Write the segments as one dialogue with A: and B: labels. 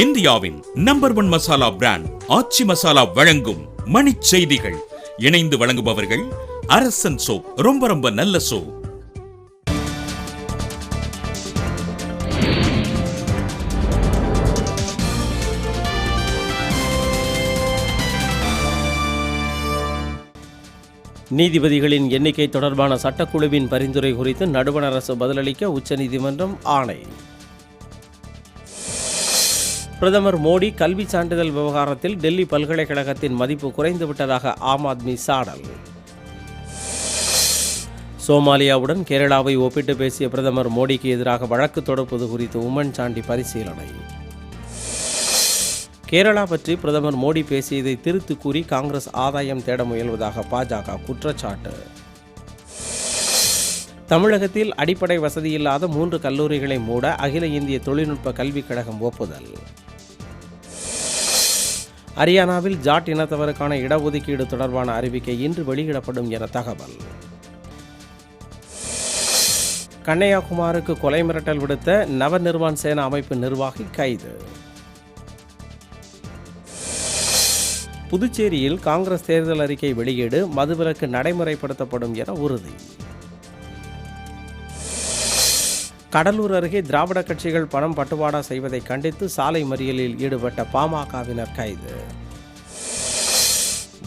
A: இந்தியாவின் number 1 masala brand ஆச்சி மசாலா வழங்கும் மணிச் செய்திகள். இணைந்து வழங்குபவர்கள் அரசன் சோப். ரொம்ப நல்ல சோப்.
B: நீதிபதிகளின் எண்ணிக்கை தொடர்பான சட்டக்குழுவின் பரிந்துரை குறித்து நடுவண் அரசு பதிலளிக்க உச்சநீதிமன்றம் ஆணை. பிரதமர் மோடி கல்வி சான்றிதழ் விவகாரத்தில் டெல்லி பல்கலைக்கழகத்தின் மதிப்பு குறைந்துவிட்டதாக ஆம் ஆத்மி சாடல். சோமாலியாவுடன் கேரளாவை ஒப்பிட்டு பேசிய பிரதமர் மோடிக்கு எதிராக வழக்கு தொடுப்பது குறித்து உம்மன் சாண்டி பரிசீலனை. கேரளா பற்றி பிரதமர் மோடி பேசியதை திருத்து கூறி காங்கிரஸ் ஆதாயம் தேட முயல்வதாக பாஜக குற்றச்சாட்டு. தமிழகத்தில் அடிப்படை வசதியில்லாத 3 கல்லூரிகளை மூட அகில இந்திய தொழில்நுட்ப கல்விக் கழகம் ஒப்புதல். ஹரியானாவில் ஜாட் இனத்தவருக்கான இடஒதுக்கீடு தொடர்பான அறிவிக்கை இன்று வெளியிடப்படும் என தகவல். கண்ணையாகுமாருக்கு கொலை மிரட்டல் விடுத்த நவ நிர்மாண் சேனா அமைப்பு நிர்வாகி கைது. புதுச்சேரியில் காங்கிரஸ் தேர்தல் அறிக்கை வெளியீடு, மதுவிலக்கு நடைமுறைப்படுத்தப்படும் என உறுதி. கடலூர் அருகே திராவிட கட்சிகள் பணம் பட்டுவாடா செய்வதை கண்டித்து சாலை மறியலில் ஈடுபட்ட பாமகவினர் கைது.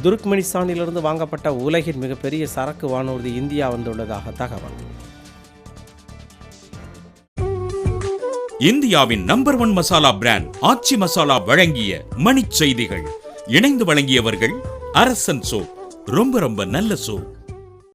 B: துர்க்மெனிஸ்தானிலிருந்து வாங்கப்பட்ட உலகின் மிகப்பெரிய சரக்கு வானூர்தி இந்தியா வந்துள்ளதாக தகவல்.
A: இந்தியாவின் நம்பர் 1 மசாலா பிராண்ட் ஆச்சி மசாலா வழங்கிய மணிச் செய்திகள். இணைந்து வழங்கியவர்கள் அரசன் சோப். ரொம்ப நல்ல சோப்.